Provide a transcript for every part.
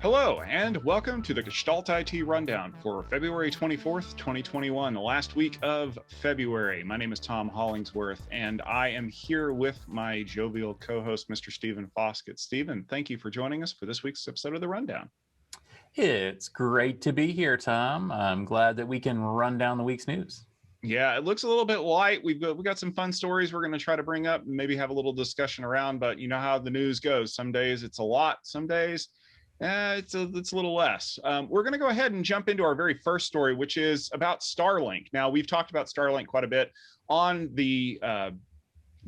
Hello, and welcome to the Gestalt IT Rundown for February 24th, 2021, the last week of February. My name is Tom Hollingsworth, and I am here with my jovial co-host, Mr. Stephen Foskett. Stephen, thank you for joining us for this week's episode of the Rundown. It's great to be here, Tom. I'm glad that we can run down the week's news. Yeah, it looks a little bit light. We got some fun stories we're going to try to bring up and maybe have a little discussion around, but you know how the news goes. Some days it's a lot, some days it's a little less. We're going to go ahead and jump into our very first story, which is about Starlink. Now, we've talked about Starlink quite a bit on the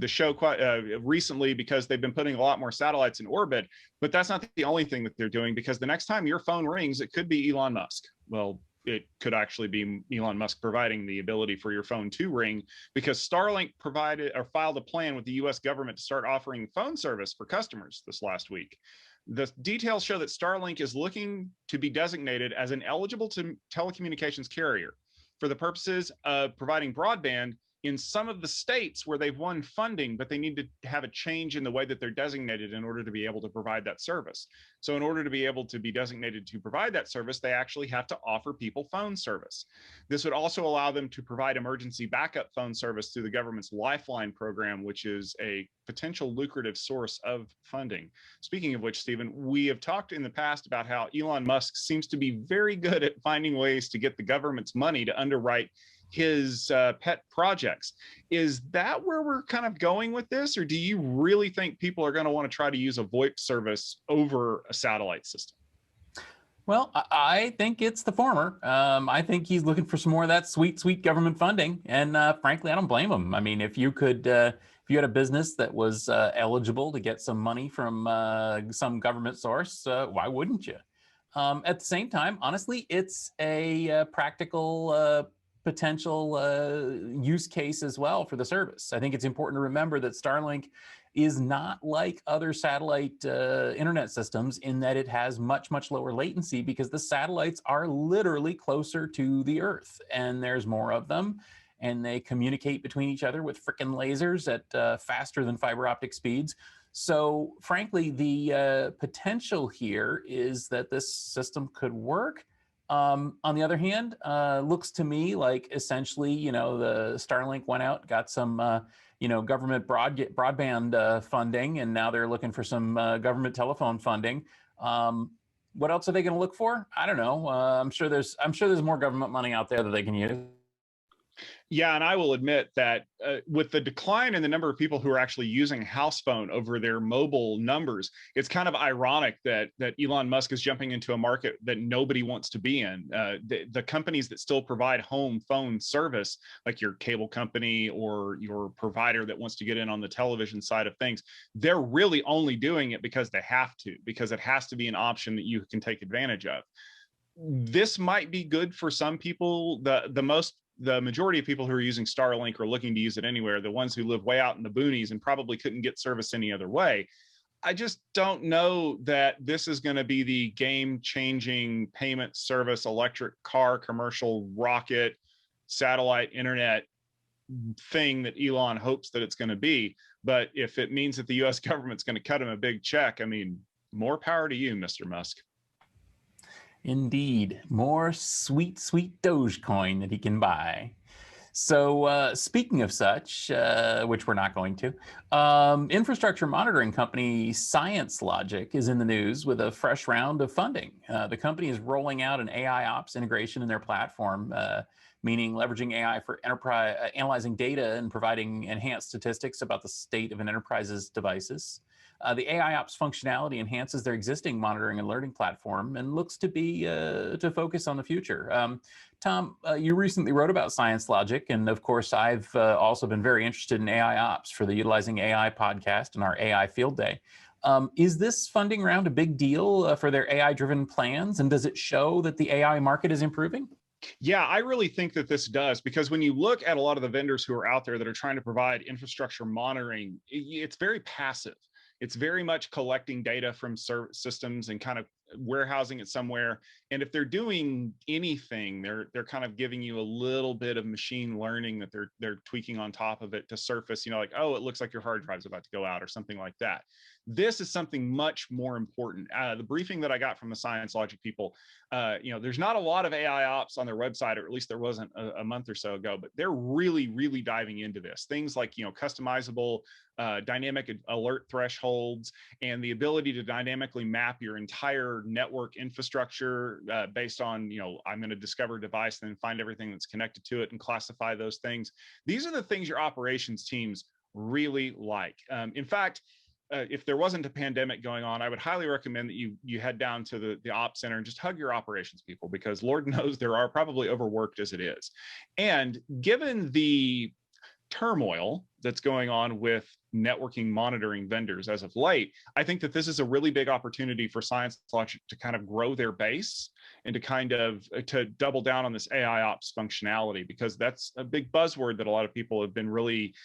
show quite recently because they've been putting a lot more satellites in orbit, but that's not the only thing that they're doing, because the next time your phone rings, it could be Elon Musk. Well, it could actually be Elon Musk providing the ability for your phone to ring, because Starlink filed a plan with the US government to start offering phone service for customers this last week. The details show that Starlink is looking to be designated as an eligible telecommunications carrier for the purposes of providing broadband in some of the states where they've won funding, but they need to have a change in the way that they're designated in order to be able to provide that service. So in order to be able to be designated to provide that service, they actually have to offer people phone service. This would also allow them to provide emergency backup phone service through the government's Lifeline program, which is a potential lucrative source of funding. Speaking of which, Stephen, we have talked in the past about how Elon Musk seems to be very good at finding ways to get the government's money to underwrite his pet projects. Is that where we're kind of going with this? Or do you really think people are going to want to try to use a VoIP service over a satellite system? Well, I think it's the former. I think he's looking for some more of that sweet government funding. And frankly, I don't blame him. I mean, if you had a business that was eligible to get some money from some government source, why wouldn't you? At the same time, honestly, it's a practical potential use case as well for the service. I think it's important to remember that Starlink is not like other satellite internet systems in that it has much lower latency, because the satellites are literally closer to the Earth and there's more of them, and they communicate between each other with frickin' lasers at faster than fiber optic speeds. So frankly, the potential here is that this system could work. On the other hand, looks to me like essentially, the Starlink went out, got some, government broadband funding, and now they're looking for some government telephone funding. What else are they going to look for? I don't know. I'm sure there's more government money out there that they can use. Yeah, and I will admit that with the decline in the number of people who are actually using house phone over their mobile numbers, it's kind of ironic that Elon Musk is jumping into a market that nobody wants to be in. The companies that still provide home phone service, like your cable company or your provider that wants to get in on the television side of things, they're really only doing it because they have to, because it has to be an option that you can take advantage of. This might be good for some people. The majority of people who are using Starlink or looking to use it anywhere, the ones who live way out in the boonies and probably couldn't get service any other way. I just don't know that this is going to be the game-changing payment service, electric car, commercial rocket, satellite internet thing that Elon hopes that it's going to be. But if it means that the US government's going to cut him a big check, I mean, more power to you, Mr. Musk. Indeed, more sweet Dogecoin that he can buy. So speaking of such, which we're not going to, infrastructure monitoring company ScienceLogic is in the news with a fresh round of funding. The company is rolling out an AI ops integration in their platform, meaning leveraging AI for enterprise analyzing data and providing enhanced statistics about the state of an enterprise's devices. The AI ops functionality enhances their existing monitoring and alerting platform and looks to be to focus on the future. Tom, you recently wrote about ScienceLogic, and of course, I've also been very interested in AI ops for the Utilizing AI podcast and our AI Field Day. Is this funding round a big deal for their AI-driven plans, and does it show that the AI market is improving? Yeah, I really think that this does, because when you look at a lot of the vendors who are out there that are trying to provide infrastructure monitoring, it's very passive. It's very much collecting data from systems and kind of warehousing it somewhere. And if they're doing anything, they're kind of giving you a little bit of machine learning that they're tweaking on top of it to surface, like, oh, it looks like your hard drive's about to go out or something like that. This is something much more important. The briefing that I got from the ScienceLogic people, there's not a lot of AI ops on their website, or at least there wasn't a month or so ago, but they're really, really diving into this. Things like, customizable dynamic alert thresholds and the ability to dynamically map your entire network infrastructure based on, I'm going to discover a device and then find everything that's connected to it and classify those things. These are the things your operations teams really like. In fact, if there wasn't a pandemic going on, I would highly recommend that you head down to the ops center and just hug your operations people, because Lord knows there are probably overworked as it is. And given the turmoil that's going on with networking monitoring vendors as of late, I think that this is a really big opportunity for ScienceLogic to kind of grow their base and to double down on this AI ops functionality, because that's a big buzzword that a lot of people have been really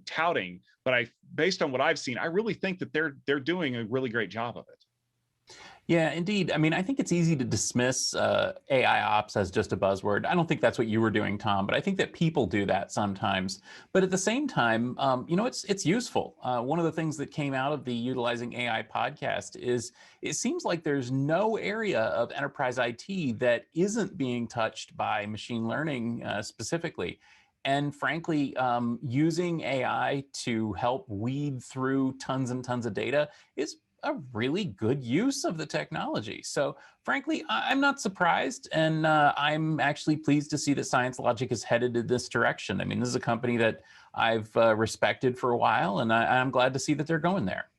touting. But based on what I've seen, I really think that they're doing a really great job of it. Yeah, indeed. I mean, I think it's easy to dismiss AI ops as just a buzzword. I don't think that's what you were doing, Tom, but I think that people do that sometimes. But at the same time, it's useful. One of the things that came out of the Utilizing AI podcast is it seems like there's no area of enterprise IT that isn't being touched by machine learning specifically. And frankly, using AI to help weed through tons and tons of data is a really good use of the technology. So frankly, I'm not surprised. And I'm actually pleased to see that ScienceLogic is headed in this direction. I mean, this is a company that I've respected for a while, and I'm glad to see that they're going there.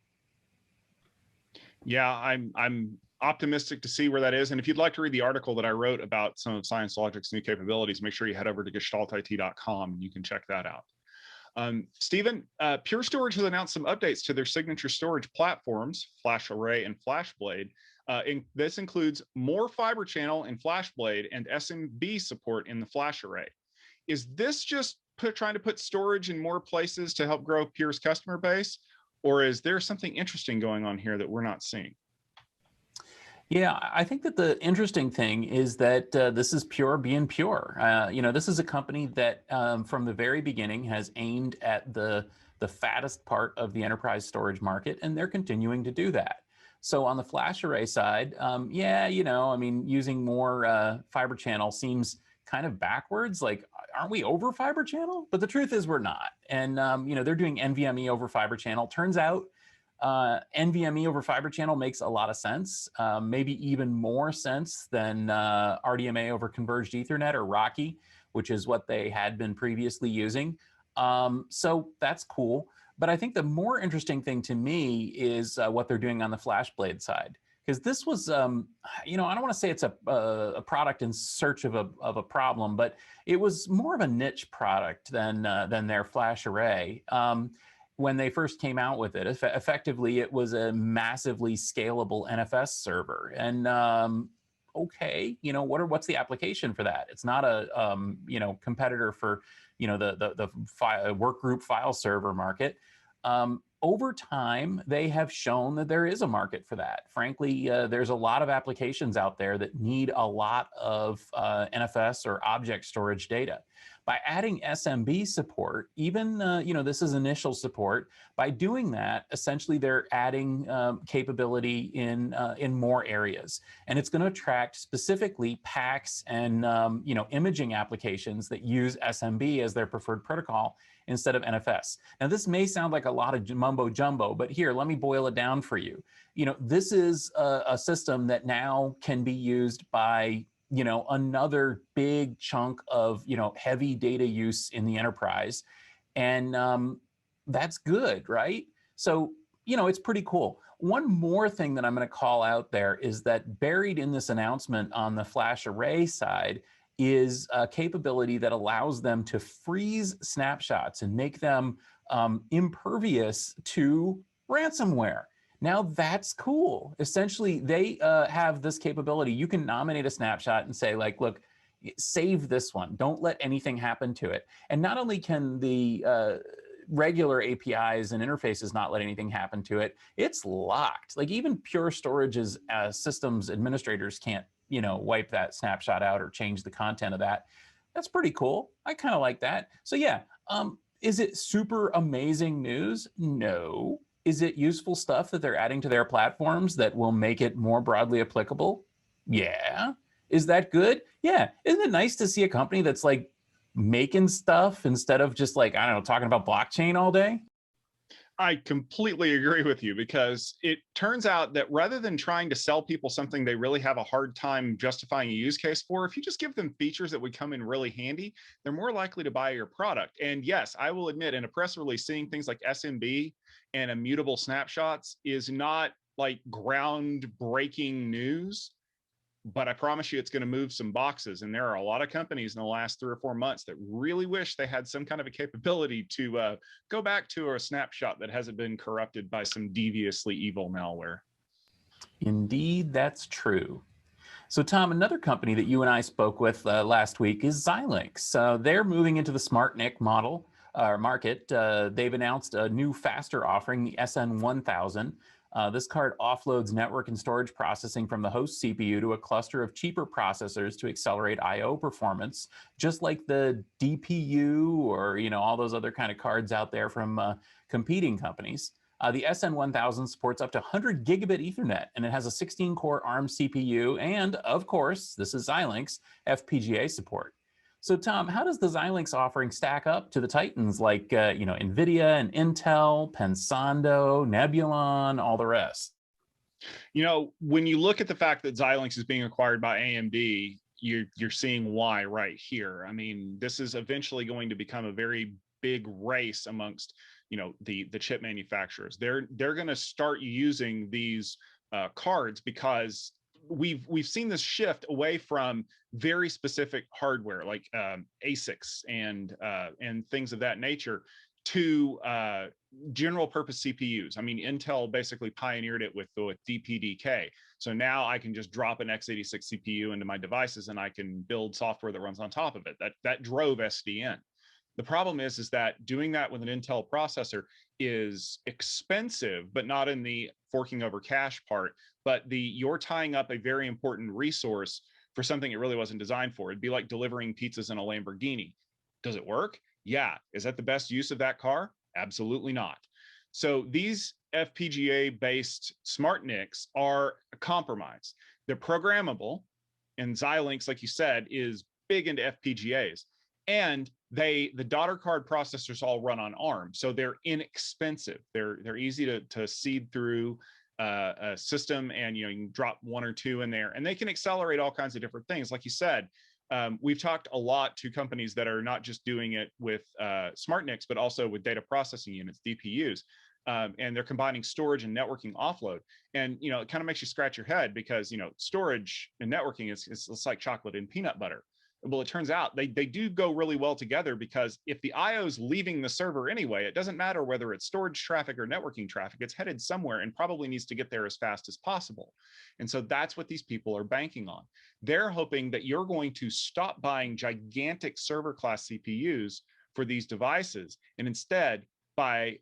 Yeah, I'm optimistic to see where that is. And if you'd like to read the article that I wrote about some of ScienceLogic's new capabilities, make sure you head over to gestaltit.com and you can check that out. Stephen, Pure Storage has announced some updates to their signature storage platforms, FlashArray and FlashBlade. This includes more fiber channel in FlashBlade and SMB support in the FlashArray. Is this just trying to put storage in more places to help grow Pure's customer base? Or is there something interesting going on here that we're not seeing? Yeah, I think that the interesting thing is that this is Pure being Pure. This is a company that from the very beginning has aimed at the fattest part of the enterprise storage market, and they're continuing to do that. So on the FlashArray side, using more fiber channel seems kind of backwards. Like, aren't we over fiber channel? But the truth is we're not. And, they're doing NVMe over fiber channel. Turns out NVMe over fiber channel makes a lot of sense, maybe even more sense than RDMA over converged Ethernet, or RoCE, which is what they had been previously using. So that's cool. But I think the more interesting thing to me is what they're doing on the FlashBlade side. Because this was, I don't want to say it's a product in search of a problem, but it was more of a niche product than their FlashArray. When they first came out with it, effectively, it was a massively scalable NFS server. And okay, what's the application for that? It's not a competitor for the workgroup file server market. Over time, they have shown that there is a market for that. Frankly, there's a lot of applications out there that need a lot of NFS or object storage data. By adding SMB support, even this is initial support. By doing that, essentially they're adding capability in more areas, and it's going to attract specifically PACS and imaging applications that use SMB as their preferred protocol instead of NFS. Now, this may sound like a lot of mumbo jumbo, but here, let me boil it down for you. This is a system that now can be used by another big chunk of, heavy data use in the enterprise. And that's good, right? So, it's pretty cool. One more thing that I'm going to call out there is that buried in this announcement on the FlashArray side is a capability that allows them to freeze snapshots and make them impervious to ransomware. Now that's cool. Essentially, they have this capability. You can nominate a snapshot and say, like, look, save this one. Don't let anything happen to it. And not only can the regular APIs and interfaces not let anything happen to it, it's locked. Like even Pure Storage's systems administrators can't, wipe that snapshot out or change the content of that. That's pretty cool. I kind of like that. So yeah, is it super amazing news? No. Is it useful stuff that they're adding to their platforms that will make it more broadly applicable? Yeah. Is that good? Yeah. Isn't it nice to see a company that's like making stuff instead of just like, I don't know, talking about blockchain all day? I completely agree with you, because it turns out that rather than trying to sell people something they really have a hard time justifying a use case for, if you just give them features that would come in really handy, they're more likely to buy your product. And yes, I will admit, in a press release, seeing things like SMB and immutable snapshots is not like groundbreaking news, but I promise you it's going to move some boxes. And there are a lot of companies in the last 3 or 4 months that really wish they had some kind of a capability to go back to a snapshot that hasn't been corrupted by some deviously evil malware. Indeed, that's true. So Tom, another company that you and I spoke with last week is Xylinx. They're moving into the SmartNIC market. They've announced a new faster offering, the SN1000. This card offloads network and storage processing from the host CPU to a cluster of cheaper processors to accelerate I/O performance, just like the DPU or all those other kind of cards out there from competing companies. The SN1000 supports up to 100 gigabit Ethernet, and it has a 16-core ARM CPU, and of course, this is Xylinx, FPGA support. So Tom, how does the Xylinx offering stack up to the titans like NVIDIA and Intel, Pensando, Nebulon, all the rest? When you look at the fact that Xylinx is being acquired by AMD, you're seeing why right here. I mean, this is eventually going to become a very big race amongst the chip manufacturers. They're going to start using these cards because we've seen this shift away from very specific hardware like ASICs and things of that nature to general purpose CPUs. I mean, Intel basically pioneered it with DPDK. So now I can just drop an x86 CPU into my devices and I can build software that runs on top of it. That drove SDN. The problem is that doing that with an Intel processor is expensive, but not in the forking over cash part, but you're tying up a very important resource for something it really wasn't designed for. It'd be like delivering pizzas in a Lamborghini. Does it work? Yeah. Is that the best use of that car? Absolutely not. So these FPGA-based SmartNICs are a compromise. They're programmable, and Xylinx, like you said, is big into FPGAs. And the daughter card processors all run on ARM, so they're inexpensive. They're easy to seed through a system, and you can drop 1 or 2 in there, and they can accelerate all kinds of different things. Like you said, we've talked a lot to companies that are not just doing it with SmartNICs, but also with data processing units, DPUs, and they're combining storage and networking offload. And it kind of makes you scratch your head because storage and networking it's like chocolate and peanut butter. Well, it turns out they do go really well together, because if the IO is leaving the server anyway, it doesn't matter whether it's storage traffic or networking traffic, it's headed somewhere and probably needs to get there as fast as possible. And so that's what these people are banking on. They're hoping that you're going to stop buying gigantic server class CPUs for these devices and instead buy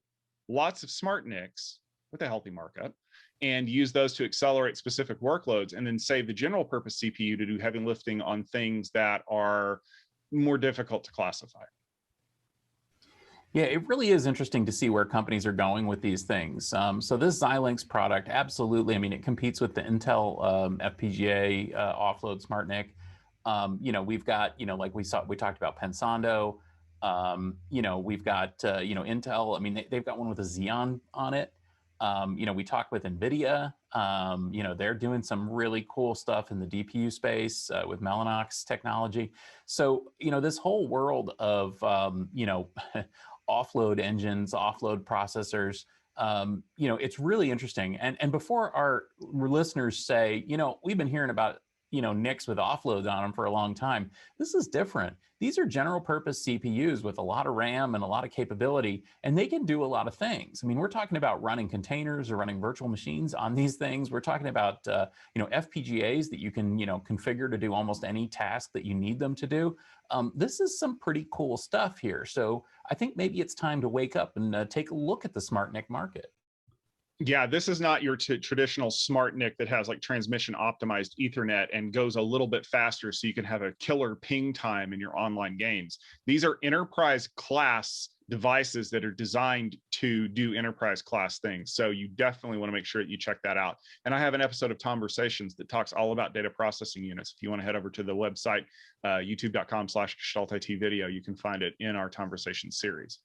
lots of SmartNICs with a healthy markup and use those to accelerate specific workloads, and then save the general purpose CPU to do heavy lifting on things that are more difficult to classify. Yeah, it really is interesting to see where companies are going with these things. So this Xylinx product, absolutely, I mean, it competes with the Intel FPGA offload SmartNIC. We've got, like we talked about Pensando. We've got, Intel. I mean, they've got one with a Xeon on it. We talked with NVIDIA. They're doing some really cool stuff in the DPU space with Mellanox technology. So, this whole world of, offload engines, offload processors, it's really interesting. And before our listeners say, we've been hearing about NICs with offloads on them for a long time. This is different. These are general purpose CPUs with a lot of RAM and a lot of capability, and they can do a lot of things. I mean, we're talking about running containers or running virtual machines on these things. We're talking about FPGAs that you can configure to do almost any task that you need them to do. This is some pretty cool stuff here. So I think maybe it's time to wake up and take a look at the smart NIC market. Yeah, this is not your traditional smart NIC that has like transmission optimized Ethernet and goes a little bit faster so you can have a killer ping time in your online games. These are enterprise class devices that are designed to do enterprise class things. So you definitely want to make sure that you check that out. And I have an episode of Conversations that talks all about data processing units. If you want to head over to the website, youtube.com/GestaltIT video, you can find it in our Conversation series.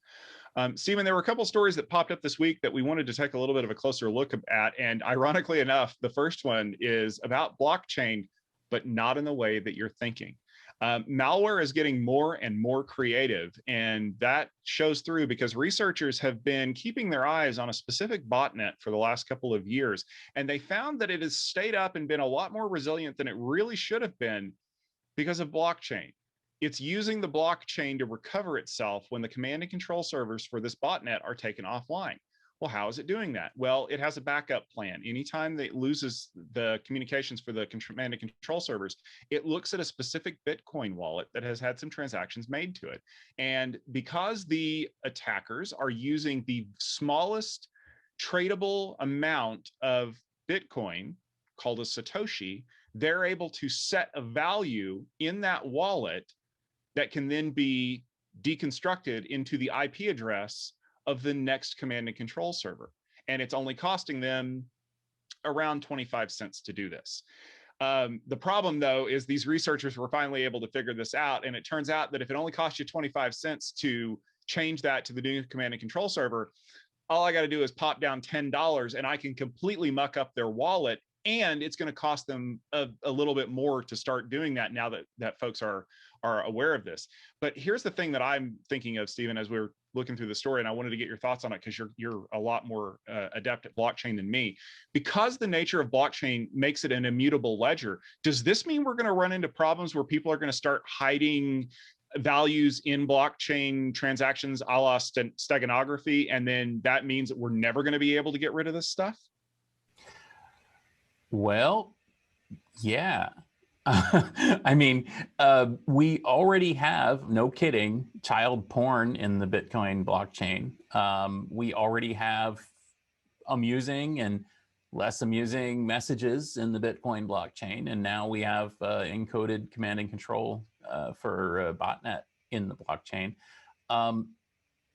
Stephen, there were a couple stories that popped up this week that we wanted to take a little bit of a closer look at. And ironically enough, the first one is about blockchain, but not in the way that you're thinking. Malware is getting more and more creative, and that shows through because researchers have been keeping their eyes on a specific botnet for the last couple of years, and they found that it has stayed up and been a lot more resilient than it really should have been because of blockchain. It's using the blockchain to recover itself when the command and control servers for this botnet are taken offline. Well, how is it doing that? Well, it has a backup plan. Anytime that it loses the communications for the command and control servers, it looks at a specific Bitcoin wallet that has had some transactions made to it. And because the attackers are using the smallest tradable amount of Bitcoin, called a Satoshi, they're able to set a value in that wallet that can then be deconstructed into the IP address of the next command and control server. And it's only costing them around 25 cents to do this. The problem, though, is these researchers were finally able to figure this out. And it turns out that if it only costs you 25 cents to change that to the new command and control server, all I got to do is pop down $10 and I can completely muck up their wallet. And it's going to cost them a little bit more to start doing that now that folks are aware of this. But here's the thing that I'm thinking of, Stephen, as we're looking through the story, and I wanted to get your thoughts on it because you're a lot more adept at blockchain than me. Because the nature of blockchain makes it an immutable ledger, does this mean we're going to run into problems where people are going to start hiding values in blockchain transactions a la steganography, and then that means that we're never going to be able to get rid of this stuff? Well, yeah. I mean, we already have, no kidding, child porn in the Bitcoin blockchain. We already have amusing and less amusing messages in the Bitcoin blockchain. And now we have encoded command and control for botnet in the blockchain.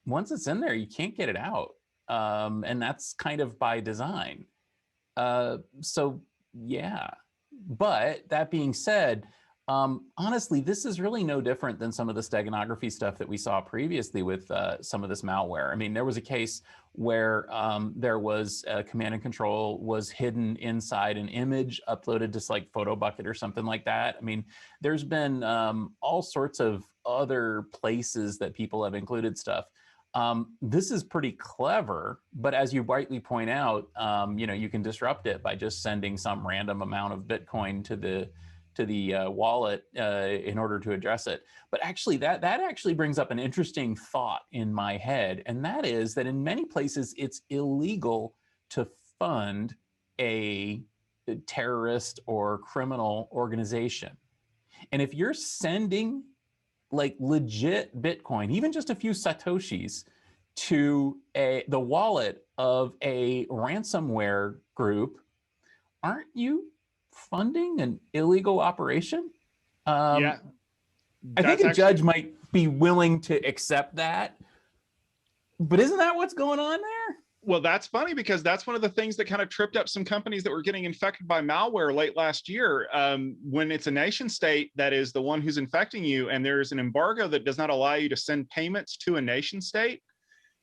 Once it's in there, you can't get it out. And that's kind of by design. So yeah, but that being said, honestly, this is really no different than some of the steganography stuff that we saw previously with some of this malware. I mean, there was a case where there was a command and control was hidden inside an image uploaded to like PhotoBucket or something like that. I mean, there's been all sorts of other places that people have included stuff. This is pretty clever, but as you rightly point out, you can disrupt it by just sending some random amount of Bitcoin to the wallet in order to address it. But actually, that actually brings up an interesting thought in my head, and that is that in many places it's illegal to fund a terrorist or criminal organization. And if you're sending like legit Bitcoin, even just a few Satoshis, to the wallet of a ransomware group, aren't you funding an illegal operation? Yeah, I think a judge might be willing to accept that, but isn't that what's going on there? Well, that's funny because that's one of the things that kind of tripped up some companies that were getting infected by malware late last year. When it's a nation state that is the one who's infecting you and there's an embargo that does not allow you to send payments to a nation state,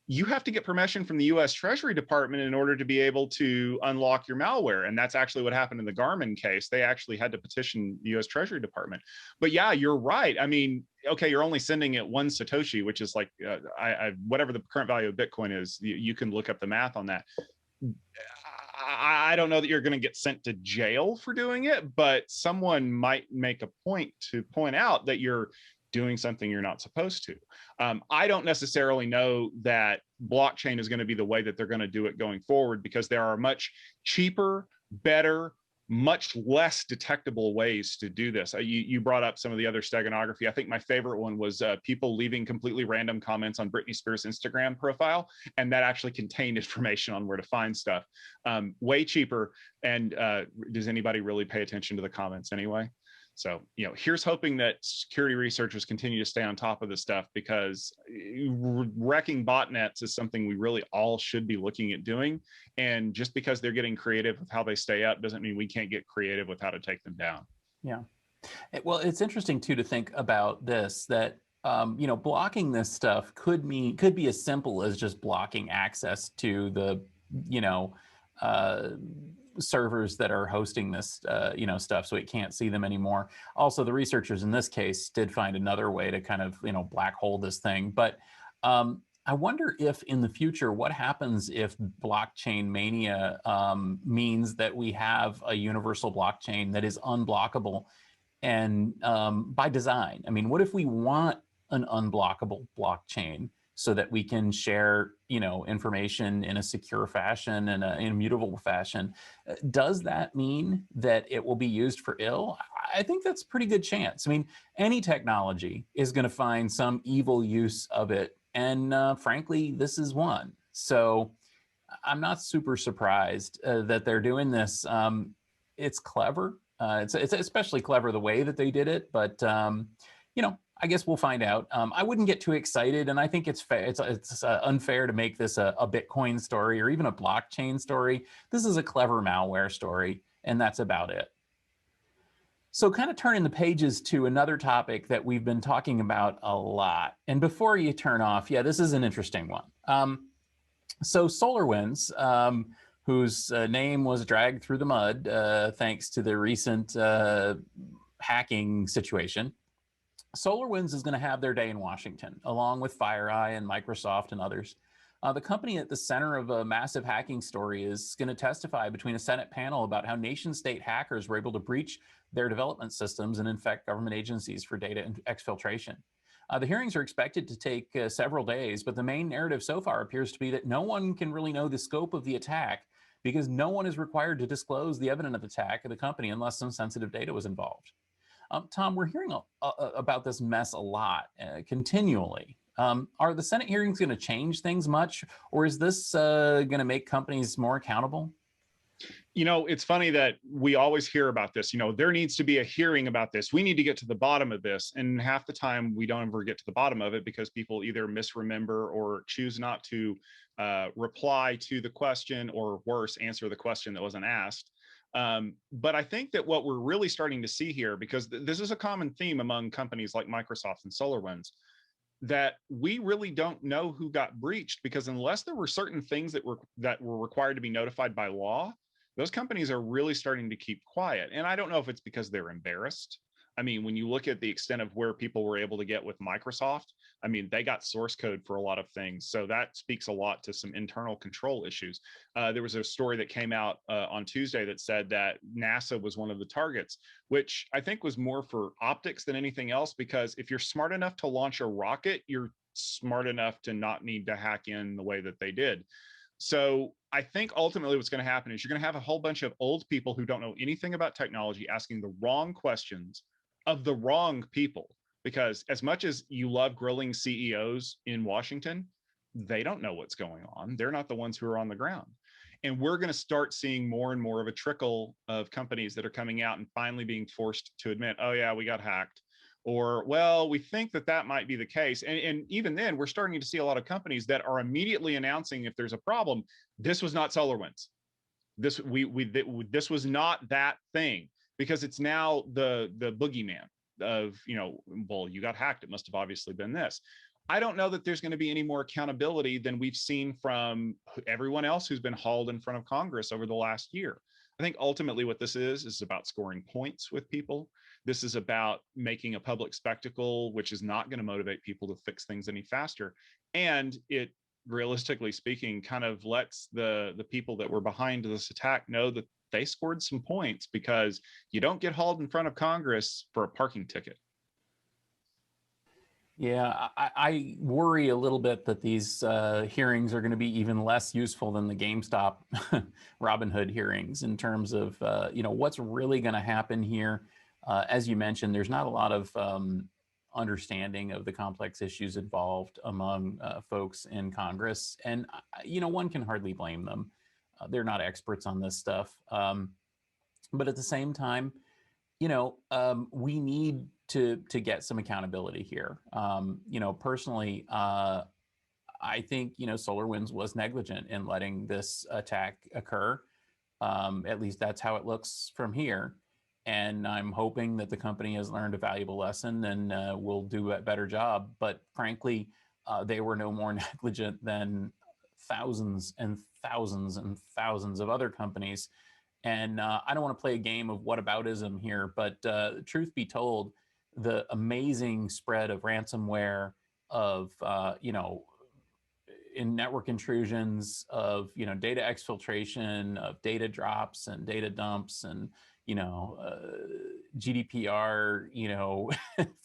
you have to get permission from the US Treasury Department in order to be able to unlock your malware. And that's actually what happened in the Garmin case. They actually had to petition the US Treasury Department. But yeah, you're right. I mean, okay, you're only sending it one Satoshi, which is like whatever the current value of Bitcoin is, you can look up the math on that. I don't know that you're going to get sent to jail for doing it, but someone might make a point to point out that you're doing something you're not supposed to. I don't necessarily know that blockchain is going to be the way that they're going to do it going forward, because there are much cheaper, better, much less detectable ways to do this. You brought up some of the other steganography. I think my favorite one was people leaving completely random comments on Britney Spears' Instagram profile, and that actually contained information on where to find stuff. Way cheaper. And does anybody really pay attention to the comments anyway? So, here's hoping that security researchers continue to stay on top of this stuff, because wrecking botnets is something we really all should be looking at doing. And just because they're getting creative with how they stay up doesn't mean we can't get creative with how to take them down. Yeah. Well, it's interesting too to think about this, that blocking this stuff could be as simple as just blocking access to the servers that are hosting this stuff, so it can't see them anymore. Also, the researchers in this case did find another way to kind of black hole this thing. But I wonder if in the future, what happens if blockchain mania means that we have a universal blockchain that is unblockable, and by design. I mean, what if we want an unblockable blockchain so that we can share, information in a secure fashion and an immutable fashion? Does that mean that it will be used for ill? I think that's a pretty good chance. I mean, any technology is going to find some evil use of it, and frankly, this is one. So I'm not super surprised that they're doing this. It's clever. It's especially clever the way that they did it, but I guess we'll find out. I wouldn't get too excited, and I think it's fair. It's unfair to make this a Bitcoin story or even a blockchain story. This is a clever malware story, and that's about it. So kind of turning the pages to another topic that we've been talking about a lot. And before you turn off, yeah, this is an interesting one. So SolarWinds, whose name was dragged through the mud thanks to the recent hacking situation. SolarWinds is going to have their day in Washington, along with FireEye and Microsoft and others. The company at the center of a massive hacking story is going to testify between a Senate panel about how nation-state hackers were able to breach their development systems and infect government agencies for data exfiltration. The hearings are expected to take several days, but the main narrative so far appears to be that no one can really know the scope of the attack, because no one is required to disclose the evidence of attack of the company unless some sensitive data was involved. Tom, we're hearing about this mess a lot, continually. Are the Senate hearings going to change things much, or is this going to make companies more accountable? It's funny that we always hear about this. There needs to be a hearing about this. We need to get to the bottom of this. And half the time we don't ever get to the bottom of it because people either misremember or choose not to reply to the question, or worse, answer the question that wasn't asked. But I think that what we're really starting to see here, because this is a common theme among companies like Microsoft and SolarWinds, that we really don't know who got breached, because unless there were certain things that were required to be notified by law, those companies are really starting to keep quiet. And I don't know if it's because they're embarrassed. I mean, when you look at the extent of where people were able to get with Microsoft, I mean, they got source code for a lot of things. So that speaks a lot to some internal control issues. There was a story that came out on Tuesday that said that NASA was one of the targets, which I think was more for optics than anything else, because if you're smart enough to launch a rocket, you're smart enough to not need to hack in the way that they did. So I think ultimately what's going to happen is you're going to have a whole bunch of old people who don't know anything about technology asking the wrong questions of the wrong people. Because as much as you love grilling CEOs in Washington, they don't know what's going on. They're not the ones who are on the ground. And we're going to start seeing more and more of a trickle of companies that are coming out and finally being forced to admit, oh yeah, we got hacked. Or, well, we think that might be the case. And even then, we're starting to see a lot of companies that are immediately announcing if there's a problem, this was not SolarWinds. This was not that thing, because it's now the boogeyman of, well, you got hacked. It must have obviously been this. I don't know that there's going to be any more accountability than we've seen from everyone else who's been hauled in front of Congress over the last year. I think ultimately what this is about scoring points with people. This is about making a public spectacle, which is not going to motivate people to fix things any faster. And it realistically speaking, kind of lets the people that were behind this attack know that they scored some points, because you don't get hauled in front of Congress for a parking ticket. Yeah, I worry a little bit that these hearings are going to be even less useful than the GameStop Robinhood hearings in terms of what's really going to happen here. As you mentioned, there's not a lot of understanding of the complex issues involved among folks in Congress, and one can hardly blame them. They're not experts on this stuff, but at the same time, we need to get some accountability here. Personally, I think SolarWinds was negligent in letting this attack occur. At least that's how it looks from here. And I'm hoping that the company has learned a valuable lesson and will do a better job. But frankly, they were no more negligent than thousands and thousands and thousands of other companies. And I don't want to play a game of whataboutism here, but truth be told, the amazing spread of ransomware, of in network intrusions, of data exfiltration, of data drops and data dumps, and GDPR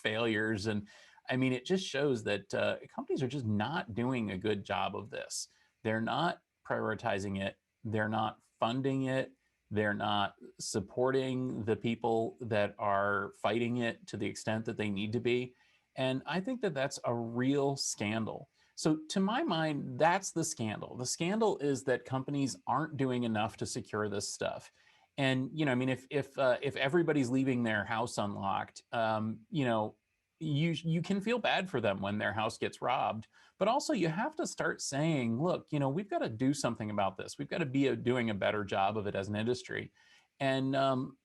failures, and I mean, it just shows that companies are just not doing a good job of this. They're not prioritizing it. They're not funding it. They're not supporting the people that are fighting it to the extent that they need to be. And I think that that's a real scandal. So to my mind, that's the scandal. The scandal is that companies aren't doing enough to secure this stuff. And, I mean, if everybody's leaving their house unlocked, you can feel bad for them when their house gets robbed. But also you have to start saying, look, we've got to do something about this. We've got to be doing a better job of it as an industry. And,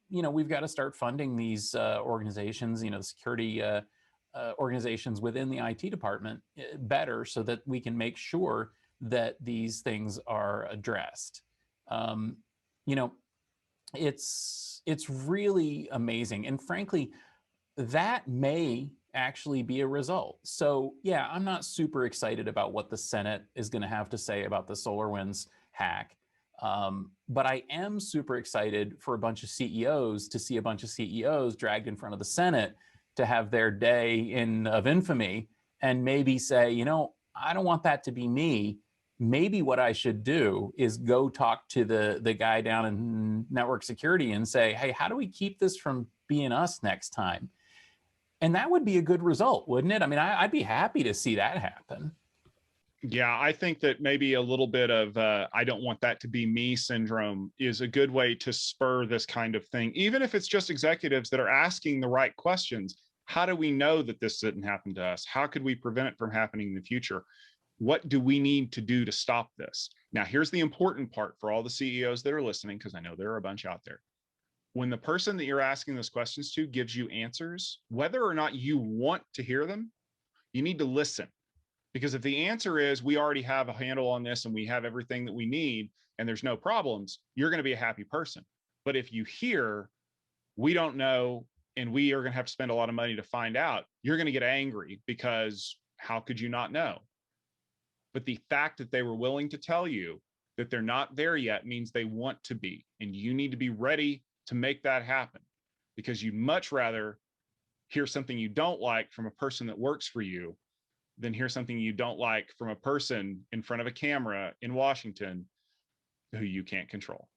we've got to start funding these organizations, the security organizations within the IT department better, so that we can make sure that these things are addressed. It's really amazing. And frankly, that may actually be a result. So yeah, I'm not super excited about what the Senate is going to have to say about the SolarWinds hack. But I am super excited for a bunch of CEOs to see a bunch of CEOs dragged in front of the Senate to have their day of infamy, and maybe say, I don't want that to be me. Maybe what I should do is go talk to the guy down in network security and say, hey, how do we keep this from being us next time? And that would be a good result, wouldn't it? I mean, I'd be happy to see that happen. Yeah, I think that maybe a little bit of I don't want that to be me syndrome is a good way to spur this kind of thing, even if it's just executives that are asking the right questions. How do we know that this didn't happen to us? How could we prevent it from happening in the future? What do we need to do to stop this? Now, here's the important part for all the CEOs that are listening, because I know there are a bunch out there. When the person that you're asking those questions to gives you answers, whether or not you want to hear them, you need to listen. Because if the answer is, we already have a handle on this and we have everything that we need and there's no problems, you're going to be a happy person. But if you hear, we don't know, and we are going to have to spend a lot of money to find out, you're going to get angry, because how could you not know? But the fact that they were willing to tell you that they're not there yet means they want to be, and you need to be ready to make that happen, because you'd much rather hear something you don't like from a person that works for you than hear something you don't like from a person in front of a camera in Washington who you can't control.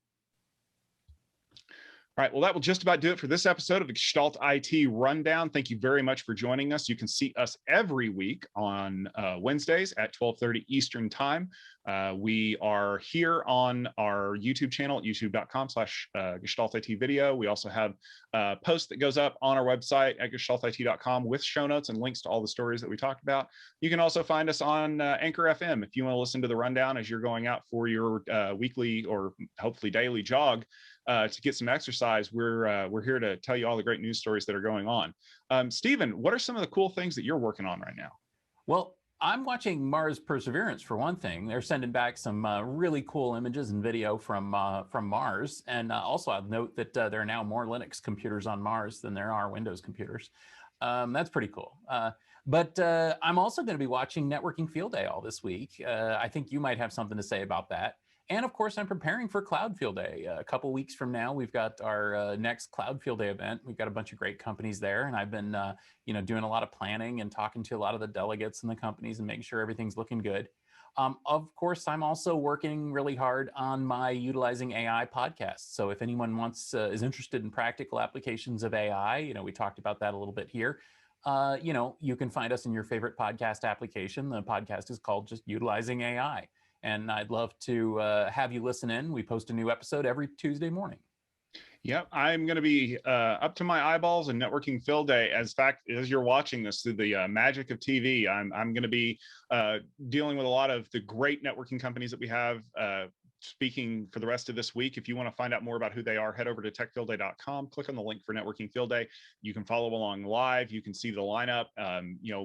All right, well, that will just about do it for this episode of the Gestalt IT Rundown. Thank you very much for joining us. You can see us every week on Wednesdays at 12:30 Eastern Time. We are here on our YouTube channel at youtube.com/Gestalt IT video. We also have a post that goes up on our website at gestaltit.com with show notes and links to all the stories that we talked about. You can also find us on Anchor FM if you want to listen to the rundown as you're going out for your weekly or hopefully daily jog. To get some exercise. We're here to tell you all the great news stories that are going on. Stephen, what are some of the cool things that you're working on right now? Well, I'm watching Mars Perseverance for one thing. They're sending back some really cool images and video from Mars. And also I'd note that there are now more Linux computers on Mars than there are Windows computers. That's pretty cool. But I'm also going to be watching Networking Field Day all this week. I think you might have something to say about that. And of course, I'm preparing for Cloud Field Day. A couple weeks from now, we've got our next Cloud Field Day event. We've got a bunch of great companies there, and I've been, doing a lot of planning and talking to a lot of the delegates and the companies and making sure everything's looking good. Of course, I'm also working really hard on my Utilizing AI podcast. So if anyone is interested in practical applications of AI, we talked about that a little bit here. You can find us in your favorite podcast application. The podcast is called just Utilizing AI. And I'd love to have you listen in. We post a new episode every Tuesday morning. Yep, I'm going to be up to my eyeballs in Networking Field Day. As you're watching this through the magic of TV, I'm going to be dealing with a lot of the great networking companies that we have speaking for the rest of this week. If you want to find out more about who they are, head over to techfieldday.com, click on the link for Networking Field Day. You can follow along live. You can see the lineup.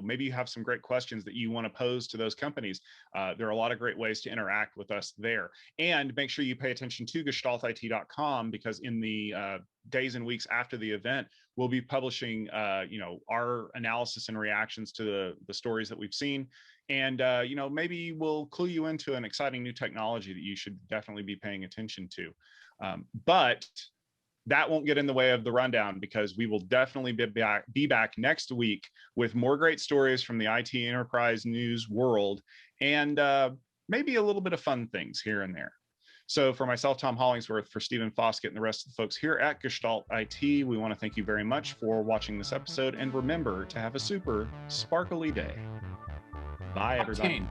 Maybe you have some great questions that you want to pose to those companies. There are a lot of great ways to interact with us there. And make sure you pay attention to gestaltit.com, because in the days and weeks after the event, we'll be publishing our analysis and reactions to the stories that we've seen. And maybe we'll clue you into an exciting new technology that you should definitely be paying attention to. But that won't get in the way of the rundown, because we will definitely be back next week with more great stories from the IT enterprise news world, and maybe a little bit of fun things here and there. So for myself, Tom Hollingsworth, for Stephen Foskett and the rest of the folks here at Gestalt IT, we want to thank you very much for watching this episode, and remember to have a super sparkly day. Bye, everybody.